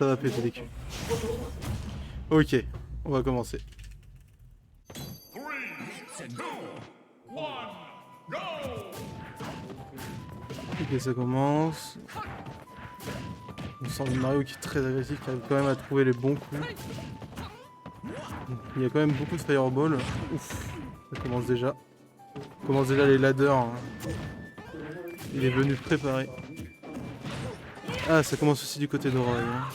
Ça va péter les culs. Ok, on va commencer. Ok, ça commence. On sent le Mario qui est très agressif, qui arrive quand même à trouver les bons coups. Il y a quand même beaucoup de fireball. Ouf, ça commence déjà. On commence déjà les ladders. Hein. Il est venu préparé. Ah, ça commence aussi du côté de Roy. Hein.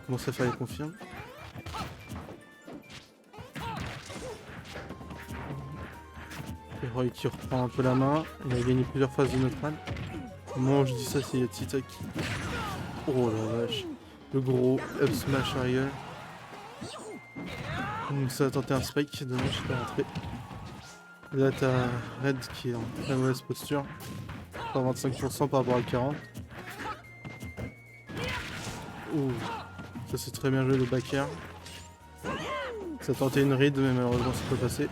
On commence à faire les confirmes. Et Roy qui reprend un peu la main. Il a gagné plusieurs phases de neutral. Au moment où je dis ça, c'est Tita qui... Oh la vache. Le gros up smash arrière. Ça a tenté un spike, dommage, je suis pas rentré. Là t'as Red qui est en très mauvaise posture. Par 25% par rapport à 40. Ouh, ça c'est très bien joué le back air. Ça a tenté une ride mais malheureusement c'est pas passé.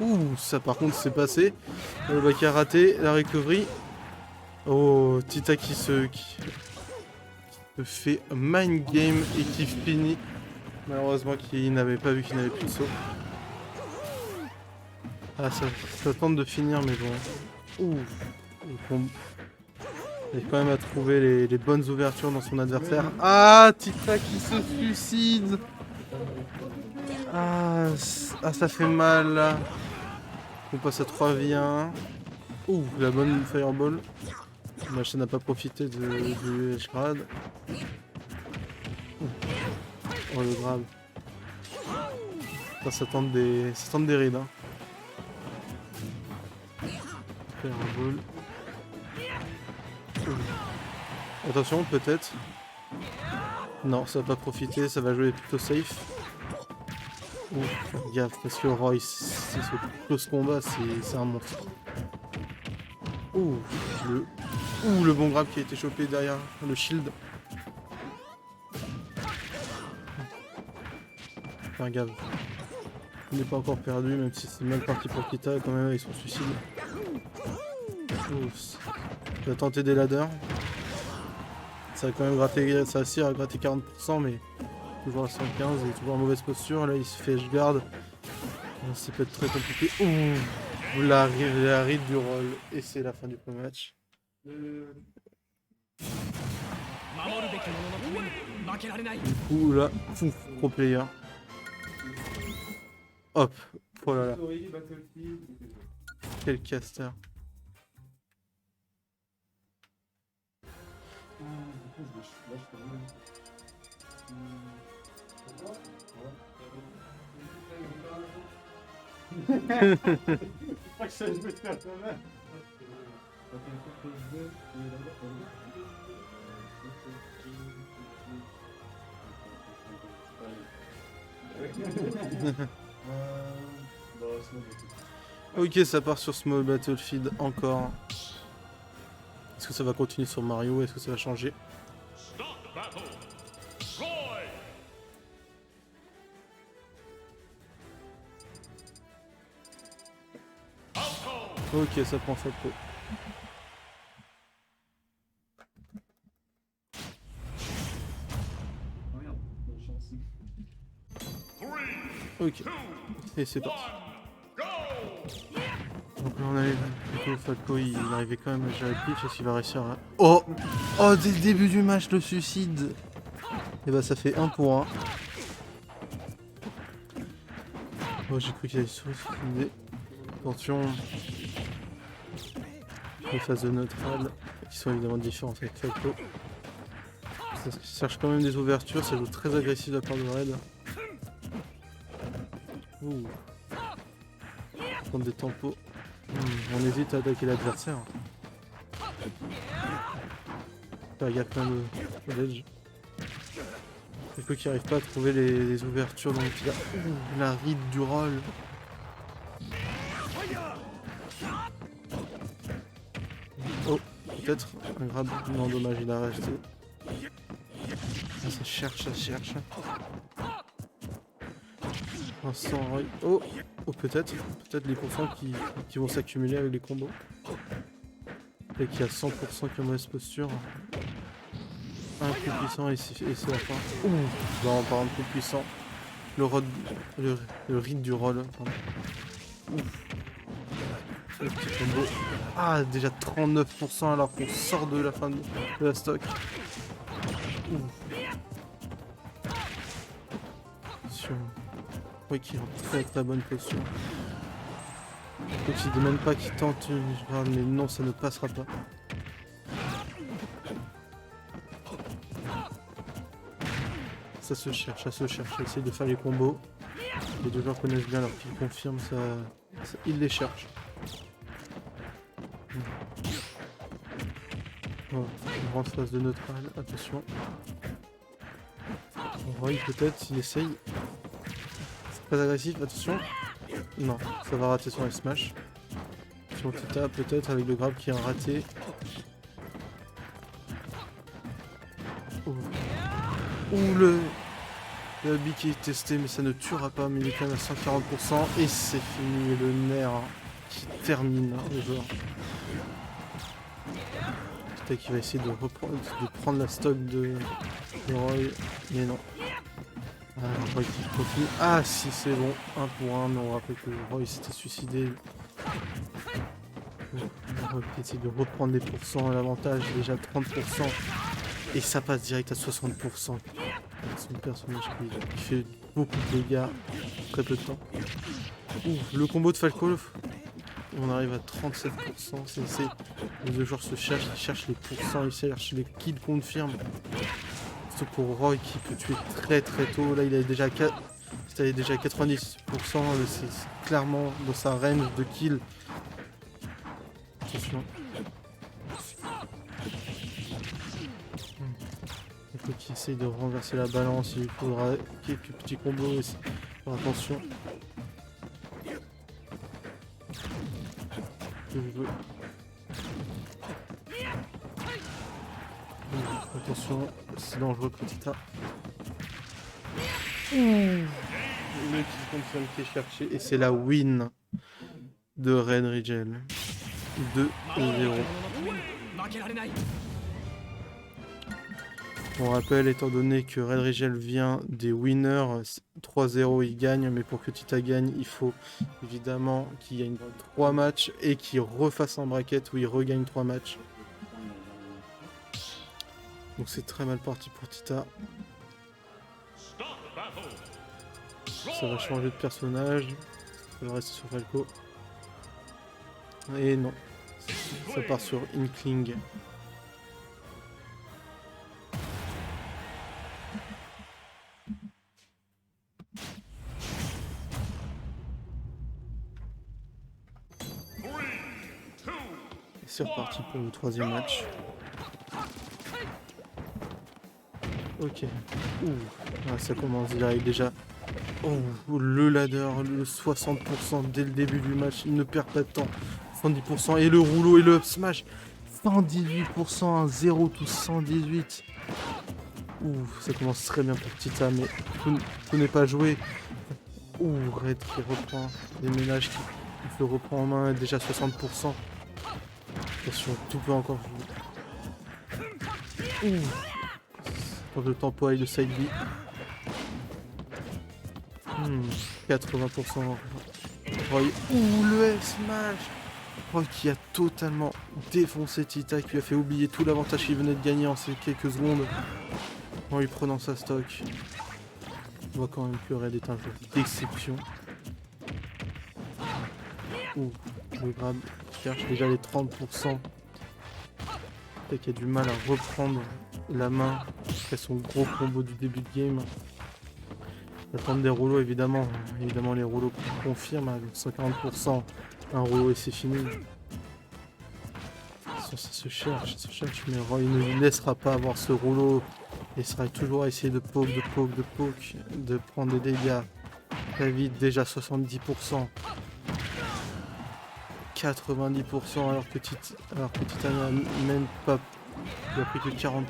Ouh, ça par contre c'est passé. Le back air raté, la recovery. Oh, Tita qui se fait mind game et qui finit. Malheureusement qu'il n'avait pas vu qu'il n'avait plus de saut. Ah ça tente de finir mais bon. Ouh. Il arrive quand même à trouver les bonnes ouvertures dans son adversaire. Ah, Tita qui se suicide. Ah, ça fait mal là. On passe à 3v1. Ouh, la bonne fireball. La chaîne n'a pas profité du H-grad. Oh le grab. Ça tente des rides. Hein. Fireball. Attention, peut-être. Non, ça va pas profiter, ça va jouer plutôt safe. Ouf, gaffe, parce que Roy, c'est ce close combat, c'est un monstre. Ouh, le bon grab qui a été chopé derrière le shield. Enfin, gaffe. Il n'est pas encore perdu, même si c'est mal parti pour Kita, quand même, avec son suicide. Ouf. Il va tenter des ladders. Ça a quand même gratté, ça assire à gratter 40%, mais toujours à 115 et toujours en mauvaise posture. Là, il se fait H-guard. Ça peut être très compliqué. Ouh, la ride du roll. Et c'est la fin du premier match. Du coup, là, pouf, pro player. Hop, oh là là. Quel caster. Ok, ça part sur Small Battlefield encore. Est-ce que ça va continuer sur Mario? Est-ce que ça va changer? Ok, ça prend Falco. Ok, et c'est parti. Donc là on avait Falco, il arrivait quand même à gérer le pitch, est-ce qu'il va réussir à... Oh, dès le début du match, le suicide. Et bah ça fait 1 pour 1. Oh, j'ai cru qu'il allait se suicider. Attention. Les phases de neutral, qui sont évidemment différentes avec Falco. Ça cherche quand même des ouvertures, ça joue très agressif de la part de Red. Ouh. Prendre des tempos. On hésite à attaquer l'adversaire. Faire gaffe quand même au ledge. Falco qui n'arrive pas à trouver les ouvertures dans le pila. La ride du roll. Oh, peut-être un grab. Non, dommage, il a resté. Ça cherche, ça cherche. Un 100 Roy. Oh, peut-être les pourcents qui vont s'accumuler avec les combos. Et qui a 100% qui a mauvaise posture. Un coup puissant et c'est la fin. Ouh. Bon, par contre, coup puissant. Le rythme du roll. Pardon. Ouf. Le petit combo. Ah, déjà 39% alors qu'on sort de la fin de la stock. Ouh. Attention. Oui, qui est en très très bonne posture. Donc il ne demande pas qu'il tente une grade, mais non, ça ne passera pas. Ça se cherche, essaye de faire les combos. Les deux joueurs connaissent bien alors qu'ils confirment ça, ils les cherchent. Bon, une grande phase de neutral, attention. Roy peut-être, il essaye. C'est pas agressif, attention. Non, ça va rater son smash. Sur Tita peut-être avec le grab qui est raté. Ouh, le B qui est testé mais ça ne tuera pas, mais il est quand même à 140% et c'est fini, le nerf qui termine le joueur. Peut-être qu'il va essayer de prendre la stock de Roy, mais non. Roy qui continue. Ah si c'est bon, 1 pour 1, mais on rappelle que Roy s'était suicidé. Roy qui essaie de reprendre des pourcents à l'avantage, déjà 30%. Et ça passe direct à 60%. C'est un personnage qui fait beaucoup de dégâts en très peu de temps. Ouh, le combo de Falco, on arrive à 37%. Les deux joueurs se cherchent, ils cherchent les pourcents, ils cherchent les kills confirment. Surtout pour Roy qui peut tuer très très tôt. Là il est déjà 90%. C'est clairement dans sa range de kills. Attention. Il faut qu'il essaye de renverser la balance, il faudra quelques petits combos aussi. Faire attention. Attention, c'est dangereux pour Tita. Le kill confirme qui est cherché et c'est la win de Red Rigel. 2-0. On rappelle, étant donné que Red Rigel vient des winners, 3-0 il gagne, mais pour que Tita gagne, il faut évidemment qu'il gagne 3 matchs et qu'il refasse un bracket où il regagne 3 matchs. Donc c'est très mal parti pour Tita. Ça va changer de personnage. Ça va rester sur Falco. Et non. Ça part sur Inkling. C'est reparti pour le 3e match. Ok. Ouh. Ah, ça commence direct déjà. Oh, le ladder, le 60% dès le début du match. Il ne perd pas de temps. 110% et le rouleau et le up smash. 118%, un 0 tout 118. Ouh, ça commence très bien pour Tita, mais tout n'est pas joué. Ouh, Red qui reprend des ménages, qui le reprend en main, déjà 60%. Attention, tout peut encore jouer. Ouh. Pour le tempo avec le side B. 80%. Roy. Ouh, le F-Smash. Roy qui a totalement défoncé Tita, qui lui a fait oublier tout l'avantage qu'il venait de gagner en ces quelques secondes. En lui prenant sa stock. On voit quand même que Red est un jeu d'exception. Ouh, le grab cherche déjà les 30%. Peut-être qu'il a du mal à reprendre la main après son gros combo du début de game. Attendre des rouleaux évidemment. Évidemment les rouleaux confirment avec 140%. Un rouleau et c'est fini. Ça se cherche, mais Roy ne lui laissera pas avoir ce rouleau. Il sera toujours à essayer de poke, de prendre des dégâts. Très vite, déjà 70%. 90% alors que Tita n'a même pas. Il a pris que 40%.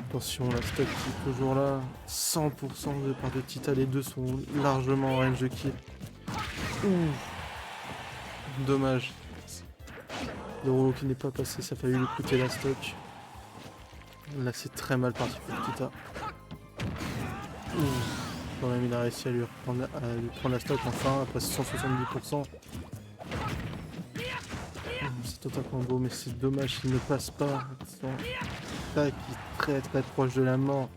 Attention, la stock qui est toujours là. 100% de part de Tita, les deux sont largement en range de kill. Dommage. Le rouleau qui n'est pas passé, ça a failli lui coûter la stock. Là, c'est très mal parti pour Kita. Ouh. Quand même, il a réussi à lui prendre la stock enfin, après 170%. C'est totalement beau, mais c'est dommage qu'il ne passe pas. Son attaque est très très proche de la mort.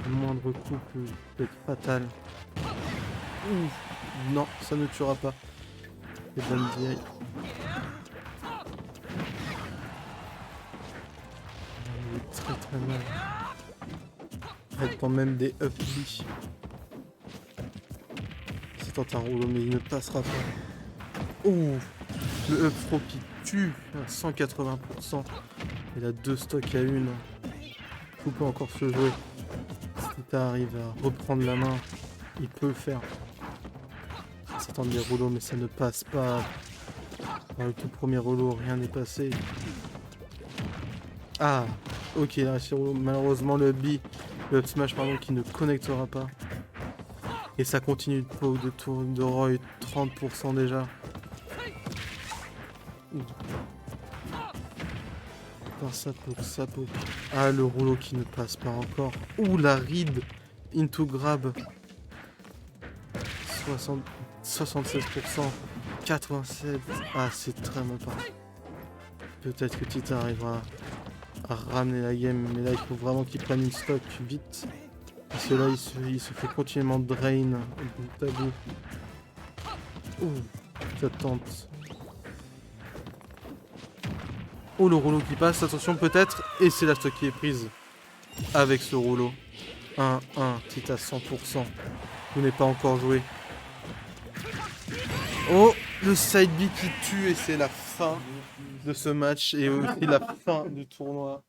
Le moindre coup peut être fatal. Ouh. Non, ça ne tuera pas. Et bonne vieille. Il est très très mal. Elle prend même des up B. C'est un rouleau, mais il ne passera pas. Ouh. Le up throw qui tue à 180%. Il a 2 stocks à 1. Tout peut encore se jouer. Si Kita arrive à reprendre la main, il peut le faire. Ça tente des rouleaux, mais ça ne passe pas. Dans le tout premier rouleau, rien n'est passé. Ah, ok, là, malheureusement le up smash pardon, qui ne connectera pas. Et ça continue de poke de tour de Roy, 30% déjà. Putain, ça poke. Ah, le rouleau qui ne passe pas encore. Ouh, la ride into grab. 76%, 87%. Ah, c'est très mal parti. Peut-être que Kita arrivera à ramener la game, mais là, il faut vraiment qu'il prenne une stock vite. Parce que là, il se fait continuellement drain au bout à bout. Ouh, ça tente. Oh, le rouleau qui passe, attention peut-être. Et c'est la stock qui est prise avec ce rouleau. 1-1, Kita 100%. Tout n'est pas encore joué. Oh, le side B qui tue et c'est la fin de ce match et aussi la fin du tournoi.